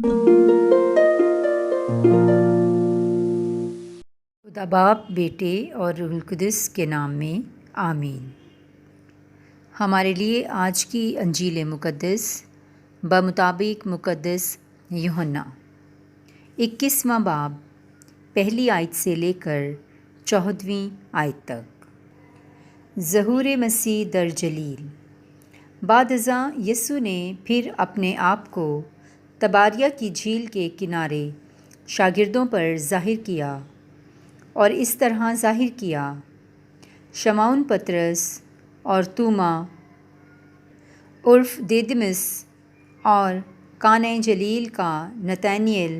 खुदा बाप, बेटे और रूहुल कुद्दुस के नाम में आमीन। हमारे लिए आज की अंजील मुक़द्दस बमुताबिक मुक़द्दस यूहन्ना 21वां बाब पहली आयत से लेकर 14वीं आयत तक। ज़हूर मसीह दर जलील। बाद अज़ां यीशु ने फिर अपने आप को तबारिया की झील के किनारे शागिर्दों पर ज़ाहिर किया और इस तरह ज़ाहिर किया। शमौन पतरस और तूमा उर्फ दिदुमुस और काना जलील का नतनएल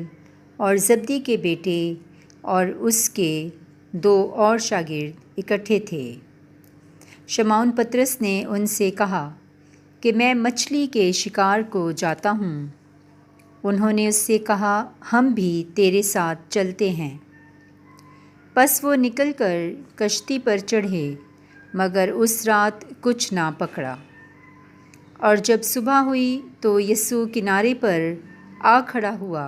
और जब्दी के बेटे और उसके 2 और शागिर्द इकट्ठे थे। शमौन पतरस ने उनसे कहा कि मैं मछली के शिकार को जाता हूँ। उन्होंने उससे कहा, हम भी तेरे साथ चलते हैं। बस वो निकलकर कश्ती पर चढ़े, मगर उस रात कुछ ना पकड़ा। और जब सुबह हुई तो यीशु किनारे पर आ खड़ा हुआ,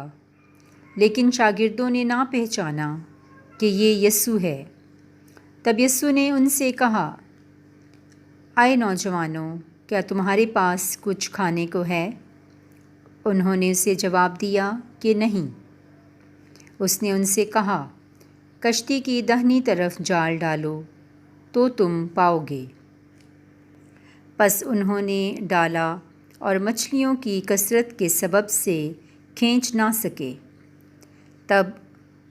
लेकिन शागिर्दों ने ना पहचाना कि ये यीशु है। तब यीशु ने उनसे कहा, आए नौजवानों, क्या तुम्हारे पास कुछ खाने को है? उन्होंने उसे जवाब दिया कि नहीं। उसने उनसे कहा, कश्ती की दाहिनी तरफ जाल डालो तो तुम पाओगे। बस उन्होंने डाला और मछलियों की कसरत के सबब से खींच ना सके। तब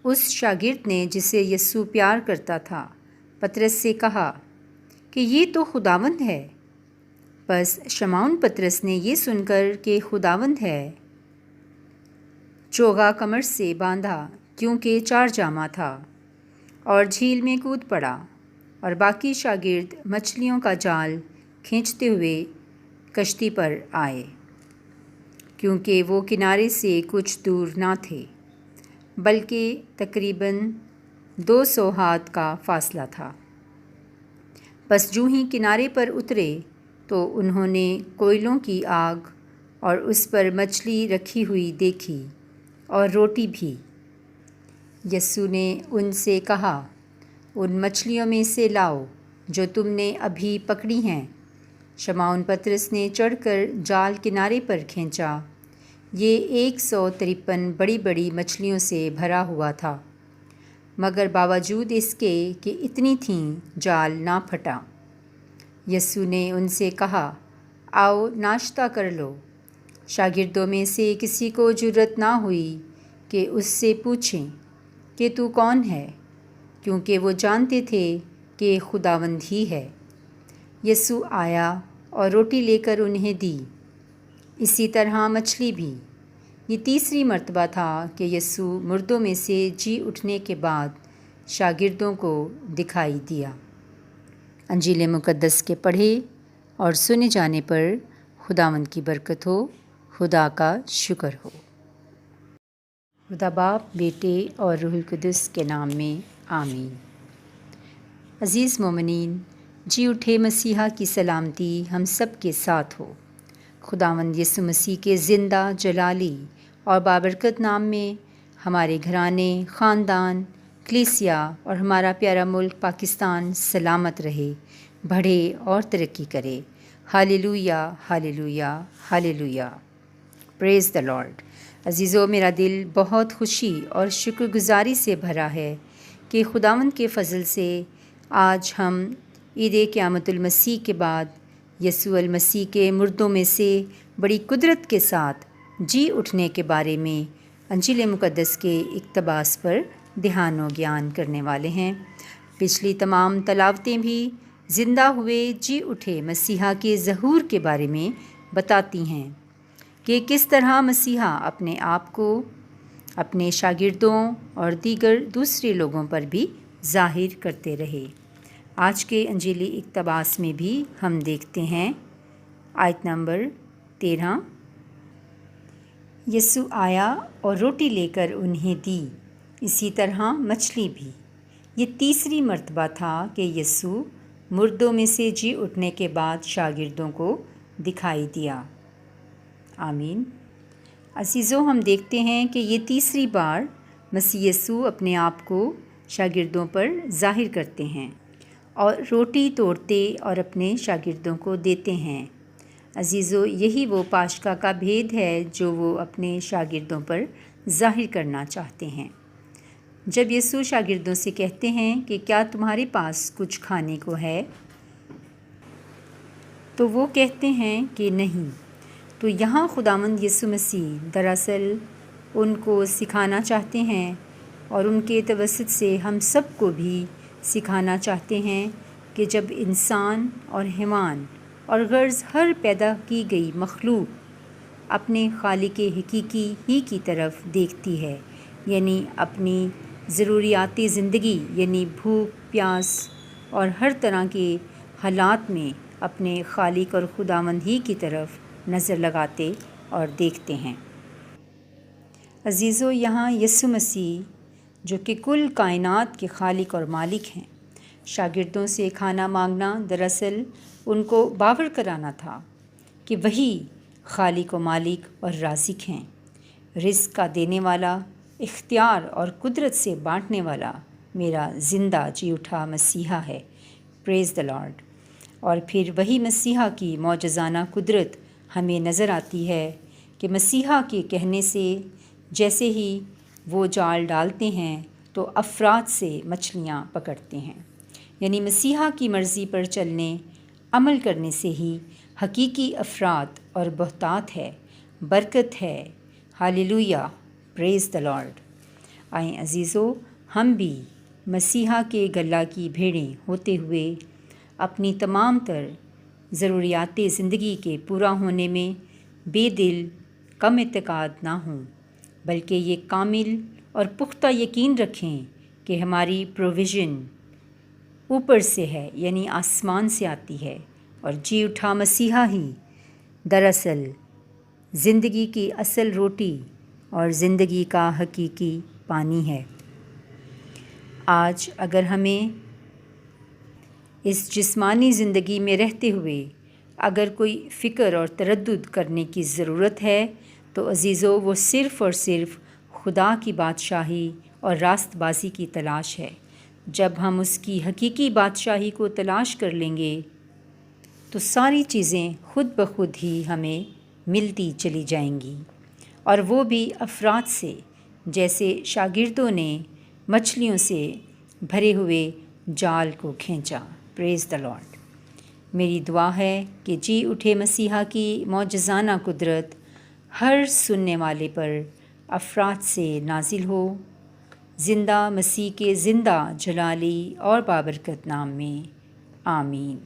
उस शागिर्द ने, जिसे यीशु प्यार करता था, पतरस से कहा कि ये तो खुदावंद है। बस शमौन पतरस ने ये सुनकर कि खुदावंद है, चोगा कमर से बांधा, क्योंकि 4 जामा था, और झील में कूद पड़ा। और बाकी शागिर्द मछलियों का जाल खींचते हुए कश्ती पर आए, क्योंकि वो किनारे से कुछ दूर ना थे, बल्कि तकरीबन 200 हाथ का फासला था। बस जूँ ही किनारे पर उतरे तो उन्होंने कोयलों की आग और उस पर मछली रखी हुई देखी और रोटी भी। यीशु ने उनसे कहा, उन मछलियों में से लाओ जो तुमने अभी पकड़ी हैं। शमौन पतरस ने चढ़कर जाल किनारे पर खींचा। ये 153 बड़ी बड़ी मछलियों से भरा हुआ था, मगर बावजूद इसके कि इतनी थीं, जाल ना फटा। यीशु ने उनसे कहा, आओ नाश्ता कर लो। शागिर्दों में से किसी को जुर्रत ना हुई कि उससे पूछें कि तू कौन है, क्योंकि वो जानते थे कि खुदावंद ही है। यीशु आया और रोटी लेकर उन्हें दी, इसी तरह मछली भी। ये तीसरी मर्तबा था कि यीशु मुर्दों में से जी उठने के बाद शागिर्दों को दिखाई दिया। अंजील मुक़द्दस के पढ़े और सुने जाने पर खुदावंद की बरकत हो, खुदा का शुक्र हो। खुदा बाप, बेटे और रूहुल कुद्दुस के नाम में आमीन। अज़ीज़ मोमिनीन, जी उठे मसीहा की सलामती हम सब के साथ हो। खुदावंद यीशु मसीह के ज़िंदा, जलाली और बाबरकत नाम में हमारे घराने, ख़ानदान, कलीसिया और हमारा प्यारा मुल्क पाकिस्तान सलामत रहे, बढ़े और तरक्की करे। Hallelujah, hallelujah, hallelujah. Praise the Lord. अज़ीज़ों, मेरा दिल बहुत खुशी और शुक्रगुज़ारी से भरा है कि खुदावंद के फ़ज़ल से आज हम ईद क़यामतुल मसीह के बाद यीशु अल मसीह के मुर्दों में से बड़ी कुदरत के साथ जी उठने के बारे में अंजील मुक़द्दस के इक़्तिबास पर ध्यान और ज्ञान करने वाले हैं। पिछली तमाम तलावतें भी ज़िंदा हुए जी उठे मसीहा के ज़हूर के बारे में बताती हैं कि किस तरह मसीहा अपने आप को अपने शागिर्दों और दीगर दूसरे लोगों पर भी ज़ाहिर करते रहे। आज के अंजीली इक़्तिबास में भी हम देखते हैं आयत नंबर 13, यीशु आया और रोटी लेकर उन्हें दी, इसी तरह मछली भी। ये तीसरी मर्तबा था कि यीशु मुर्दों में से जी उठने के बाद शागिर्दों को दिखाई दिया। आमीन। عزیزو، ہم دیکھتے ہیں کہ یہ تیسری بار مسیح یسوع اپنے آپ کو شاگردوں پر ظاہر کرتے ہیں اور روٹی توڑتے اور اپنے شاگردوں کو دیتے ہیں۔ عزیزو، یہی وہ پاشکا کا بھید ہے جو وہ اپنے شاگردوں پر ظاہر کرنا چاہتے ہیں۔ جب یسوع شاگردوں سے کہتے ہیں کہ کیا تمہارے پاس کچھ کھانے کو ہے، تو وہ کہتے ہیں کہ نہیں، تو یہاں خداوند یسوع مسیح دراصل ان کو سکھانا چاہتے ہیں اور ان کے توسط سے ہم سب کو بھی سکھانا چاہتے ہیں کہ جب انسان اور حیوان اور غرض ہر پیدا کی گئی مخلوق اپنے خالق حقیقی ہی کی طرف دیکھتی ہے، یعنی اپنی ضروریات زندگی یعنی بھوک، پیاس اور ہر طرح کے حالات میں اپنے خالق اور خداوند ہی کی طرف نظر لگاتے اور دیکھتے ہیں۔ عزیزو، یہاں یسوع مسیح جو کہ کل کائنات کے خالق اور مالک ہیں، شاگردوں سے کھانا مانگنا دراصل ان کو باور کرانا تھا کہ وہی خالق و مالک اور رازق ہیں، رزق کا دینے والا، اختیار اور قدرت سے بانٹنے والا میرا زندہ جی اٹھا مسیحا ہے۔ پریز دی لارڈ۔ اور پھر وہی مسیحا کی معجزانہ قدرت ہمیں نظر آتی ہے کہ مسیحا کے کہنے سے جیسے ہی وہ جال ڈالتے ہیں تو افراد سے مچھلیاں پکڑتے ہیں، یعنی مسیحا کی مرضی پر چلنے عمل کرنے سے ہی حقیقی افراد اور بہتات ہے، برکت ہے۔ ہاللویہ، پریز دی لارڈ۔ آئیں عزیزو، ہم بھی مسیحا کے گلہ کی بھیڑیں ہوتے ہوئے اپنی تمام تر ضروریات زندگی کے پورا ہونے میں بے دل کم اعتقاد نہ ہوں، بلکہ یہ کامل اور پختہ یقین رکھیں کہ ہماری پروویژن اوپر سے ہے، یعنی آسمان سے آتی ہے، اور جی اٹھا مسیحا ہی دراصل زندگی کی اصل روٹی اور زندگی کا حقیقی پانی ہے۔ آج اگر ہمیں اس جسمانی زندگی میں رہتے ہوئے اگر کوئی فکر اور تردد کرنے کی ضرورت ہے تو عزیزو، وہ صرف اور صرف خدا کی بادشاہی اور راست بازی کی تلاش ہے۔ جب ہم اس کی حقیقی بادشاہی کو تلاش کر لیں گے تو ساری چیزیں خود بخود ہی ہمیں ملتی چلی جائیں گی، اور وہ بھی افراد سے، جیسے شاگردوں نے مچھلیوں سے بھرے ہوئے جال کو کھینچا۔ پریز دی لارڈ۔ میری دعا ہے کہ جی اٹھے مسیحا کی معجزانہ قدرت ہر سننے والے پر افراد سے نازل ہو، زندہ مسیح کے زندہ جلالی اور بابرکت نام میں، آمین۔